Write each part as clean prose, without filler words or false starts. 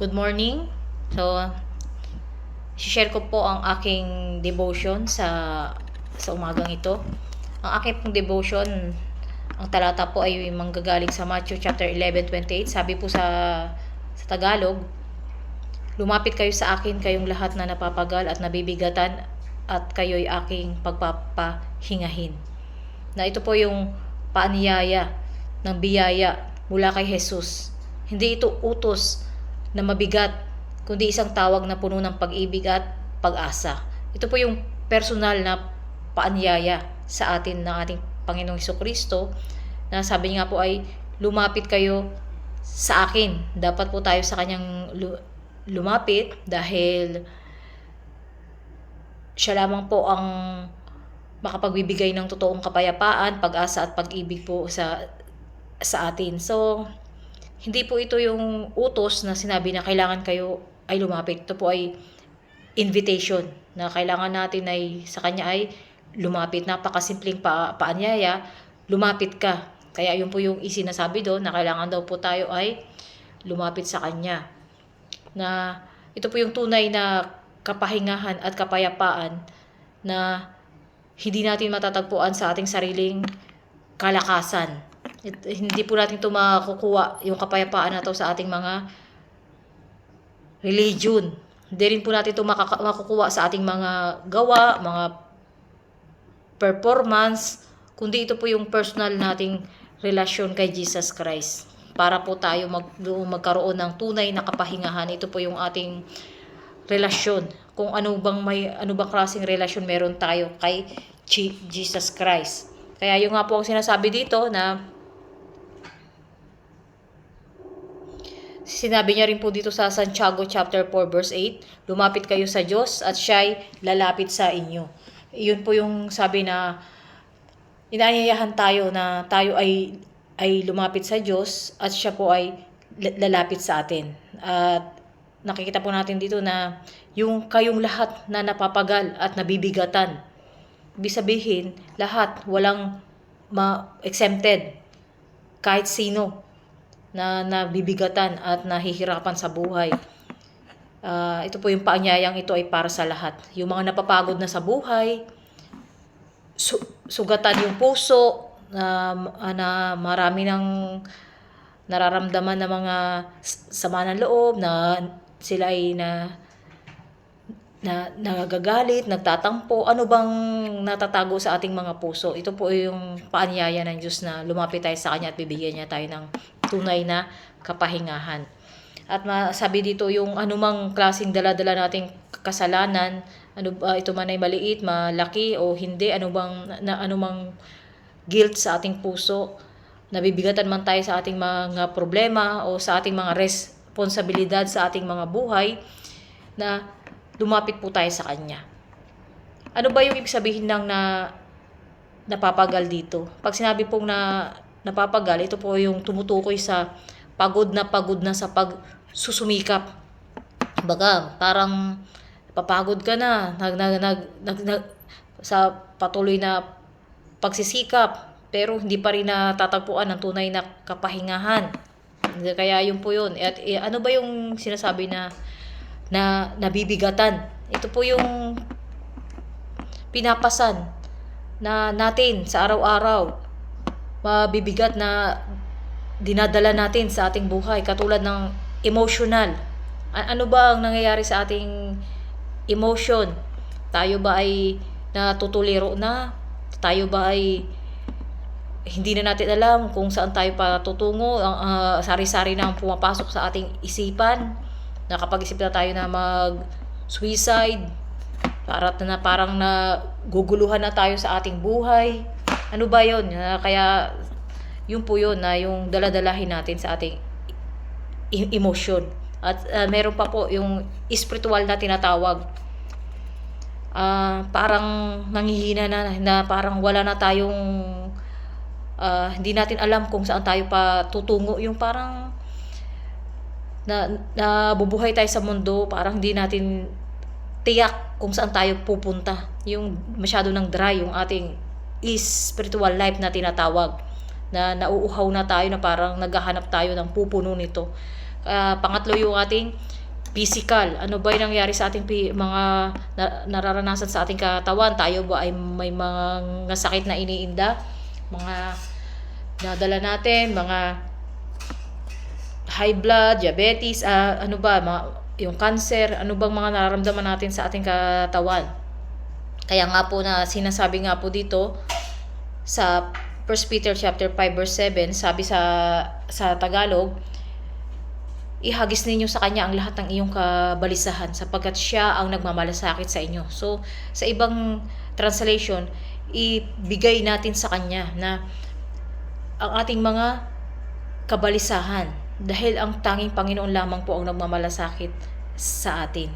Good morning. So, share ko po ang aking devotion sa umagang ito. Ang aking pong devotion, ang talata po ay manggagaling sa Matthew chapter 11:28. Sabi po sa Tagalog, lumapit kayo sa akin kayong lahat na napapagal at nabibigatan at kayo'y aking pagpapahingahin. Na ito po yung paanyaya ng biyaya mula kay Jesus. Hindi ito utos na mabigat, kundi isang tawag na puno ng pag-ibig at pag-asa. Ito po yung personal na paanyaya sa atin ng ating Panginoong Hesukristo na sabi nga po ay lumapit kayo sa akin. Dapat po tayo sa kanyang lumapit dahil siya lamang po ang makapagbibigay ng totoong kapayapaan, pag-asa at pag-ibig po sa atin. So, hindi po ito yung utos na sinabi na kailangan kayo ay lumapit. Ito po ay invitation na kailangan natin ay sa kanya ay lumapit. Napakasimpleng paanyaya, lumapit ka. Kaya yun po yung isinasabi doon na kailangan daw po tayo ay lumapit sa kanya. Na ito po yung tunay na kapahingahan at kapayapaan na hindi natin matatagpuan sa ating sariling kalakasan. Hindi po natin ito makukuha yung kapayapaan na ito sa ating mga religion. Hindi rin po natin ito makukuha sa ating mga gawa, mga performance, kundi ito po yung personal nating relasyon kay Jesus Christ. Para po tayo magkaroon ng tunay na kapahingahan. Ito po yung ating relasyon. Kung ano bang klaseng relasyon meron tayo kay Jesus Christ. Kaya yung nga po ang sinasabi dito na sinabi niya rin po dito sa Santiago chapter 4 verse 8, lumapit kayo sa Diyos at siya'y lalapit sa inyo. Iyon po yung sabi na inaanyayahan tayo na tayo ay lumapit sa Diyos at siya po ay lalapit sa atin. At nakikita po natin dito na yung kayong lahat na napapagal at nabibigatan. Ibig sabihin, lahat, walang exempted. Kahit sino na nabibigatan at nahihirapan sa buhay. Ito po yung paanyayang ito ay para sa lahat. Yung mga napapagod na sa buhay, sugatan yung puso, na marami ng nararamdaman na mga sama ng loob, na sila ay nagagalit, nagtatampo, ano bang natatago sa ating mga puso. Ito po yung paanyaya ng Diyos na lumapit tayo sa Kanya at bibigyan niya tayo ng tunay na kapahingahan. At masabi dito yung anumang klaseng dala-dala nating kasalanan, ito man ay maliit, malaki o hindi, anumang guilt sa ating puso, nabibigatan man tayo sa ating mga problema o sa ating mga responsibilidad sa ating mga buhay, na lumapit po tayo sa Kanya. Ano ba yung ibig sabihin ng napapagal dito? Pag sinabi pong napapagal, ito po yung tumutukoy sa pagod na sa pagsusumikap. Baga, parang papagod ka na, sa patuloy na pagsisikap, pero hindi pa rin natatagpuan ng tunay na kapahingahan. Kaya yun po yun. At ano ba yung sinasabi na nabibigatan? Ito po yung pinapasan na natin sa araw-araw. Mabibigat na dinadala natin sa ating buhay, katulad ng emotional. Ano ba ang nangyayari sa ating emotion? Tayo ba ay natutuliro na? Tayo ba ay hindi na natin alam kung saan tayo patutungo? Sari-sari na ang pumapasok sa ating isipan. Nakapag-isip na tayo na mag-suicide. Parang naguguluhan na tayo sa ating buhay. Ano ba yun? Kaya yun po yun na yung daladalahin natin sa ating emotion. At meron pa po yung spiritual na tinatawag. Parang nanghihina na parang wala na tayong hindi natin alam kung saan tayo patutungo. Yung parang nabubuhay tayo sa mundo, parang hindi natin tiyak kung saan tayo pupunta. Yung masyado ng dry yung ating spiritual life na tinatawag, na nauuhaw na tayo, na parang naghahanap tayo ng pupuno nito. Pangatlo yung ating physical. Ano ba yung nangyari sa ating mga nararanasan sa ating katawan? Tayo ba ay may mga sakit na iniinda? Mga nadala natin, mga high blood, diabetes, ano ba, yung cancer, ano bang mga nararamdaman natin sa ating katawan? Kaya nga po na sinasabi nga po dito sa 1 Peter chapter 5 verse 7, sabi sa Tagalog, ihagis ninyo sa kanya ang lahat ng iyong kabalisahan sapagkat siya ang nagmamalasakit sa inyo. So, sa ibang translation, ibigay natin sa kanya na ang ating mga kabalisahan dahil ang tanging Panginoon lamang po ang nagmamalasakit sa atin.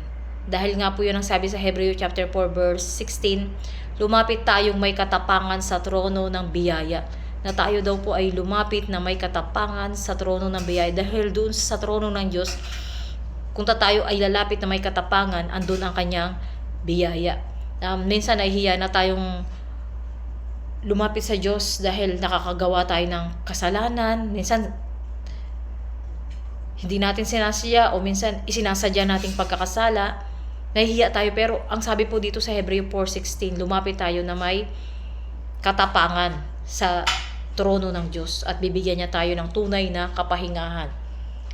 Dahil nga po yun ang sabi sa Hebreo chapter 4 verse 16, lumapit tayong may katapangan sa trono ng biyaya. Na tayo daw po ay lumapit na may katapangan sa trono ng biyaya. Dahil doon sa trono ng Diyos, kung tayo ay lalapit na may katapangan, andun ang kanyang biyaya. Minsan ay hiya na tayong lumapit sa Diyos dahil nakakagawa tayo ng kasalanan. Minsan, hindi natin sinasadya o minsan isinasadya nating pagkakasala. Nahihiya tayo, pero ang sabi po dito sa Hebreo 4:16, lumapit tayo na may katapangan sa trono ng Diyos at bibigyan niya tayo ng tunay na kapahingahan.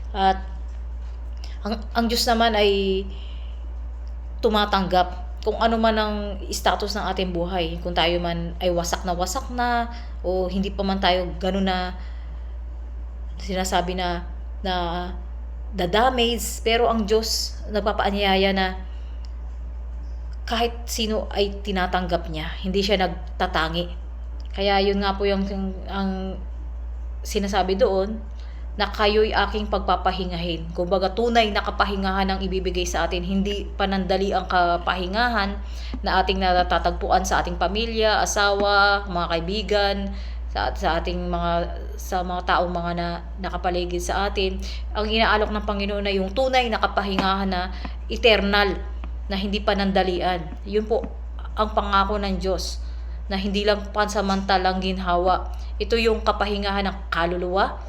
At ang Diyos naman ay tumatanggap kung ano man ang status ng ating buhay. Kung tayo man ay wasak na o hindi pa man tayo ganun na sinasabi na damage, pero ang Diyos nagpapaanyaya na kahit sino ay tinatanggap niya, hindi siya nagtatangi. Kaya yun nga po yung ang sinasabi doon, na kayo'y aking pagpapahingahin. Kumbaga, tunay na kapahingahan ang ibibigay sa atin, hindi panandali ang kapahingahan na ating natatagpuan sa ating pamilya, asawa, mga kaibigan, sa ating sa mga taong mga nakapaligid sa atin. Ang inaalok ng Panginoon na yung tunay na kapahingahan na eternal, na hindi panandalian. Yun po ang pangako ng Diyos, na hindi lang pansamantalang ginhawa. Ito yung kapahingahan ng kaluluwa,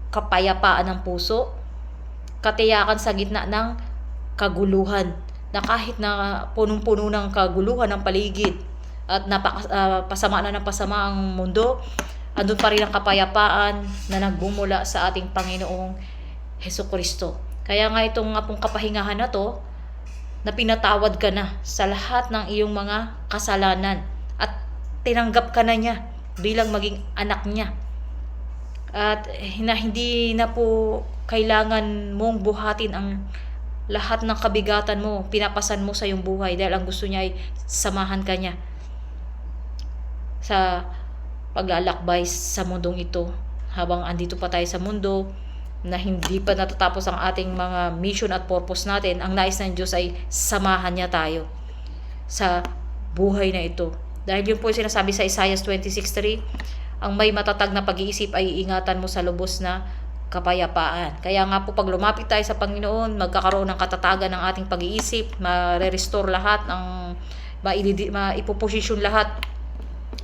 kapayapaan ng puso, katiyakan sa gitna ng kaguluhan, na kahit na punong-puno ng kaguluhan ng paligid at pasama na ng pasama ang mundo, andun pa rin ang kapayapaan na nagbumula sa ating Panginoong Hesukristo. Kaya nga itong nga pong kapahingahan na to, na pinatawad ka na sa lahat ng iyong mga kasalanan at tinanggap ka na niya bilang maging anak niya. At hindi na po kailangan mong buhatin ang lahat ng kabigatan mo, pinapasan mo sa iyong buhay, dahil ang gusto niya ay samahan ka niya sa paglalakbay sa mundong ito. Habang andito pa tayo sa mundo na hindi pa natatapos ang ating mga mission at purpose natin, ang nais ng Diyos ay samahan niya tayo sa buhay na ito. Dahil yun po yung sinasabi sa Isaiah 26:3, ang may matatag na pag-iisip ay iingatan mo sa lubos na kapayapaan. Kaya nga po, pag lumapit tayo sa Panginoon, magkakaroon ng katatagan ng ating pag-iisip, ma-restore lahat, maipoposisyon lahat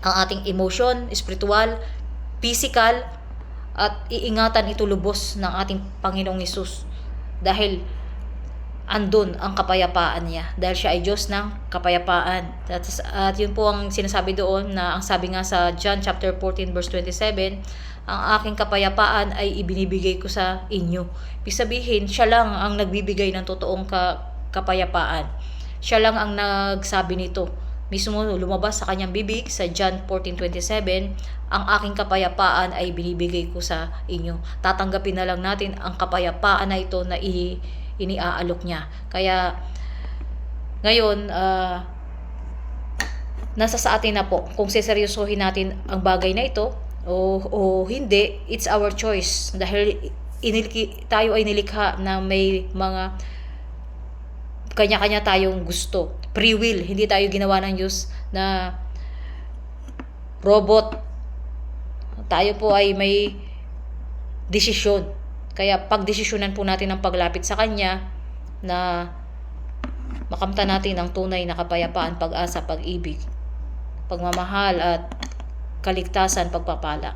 ang ating emotion, spiritual, physical, at iingatan ito lubos ng ating Panginoong Hesus. Dahil andun ang kapayapaan niya, dahil siya ay Diyos ng kapayapaan. At yun po ang sinasabi doon, na ang sabi nga sa John chapter 14 verse 27, ang aking kapayapaan ay ibinibigay ko sa inyo. Ibig sabihin, siya lang ang nagbibigay ng totoong kapayapaan. Siya lang ang nagsabi nito. Mismo lumabas sa kanyang bibig sa John 14:27, ang aking kapayapaan ay binibigay ko sa inyo. Tatanggapin na lang natin ang kapayapaan na ito na iniaalok niya. Kaya ngayon, nasa sa atin na po kung seseryosohin natin ang bagay na ito o hindi. It's our choice, dahil tayo ay nilikha na may mga kanya-kanya tayong gusto. Free will, hindi tayo ginawa ng Diyos na robot. Tayo po ay may desisyon. Kaya pagdesisyonan po natin ang paglapit sa Kanya, na makamtan natin ang tunay na kapayapaan, pag-asa, pag-ibig, pagmamahal at kaligtasan, pagpapala.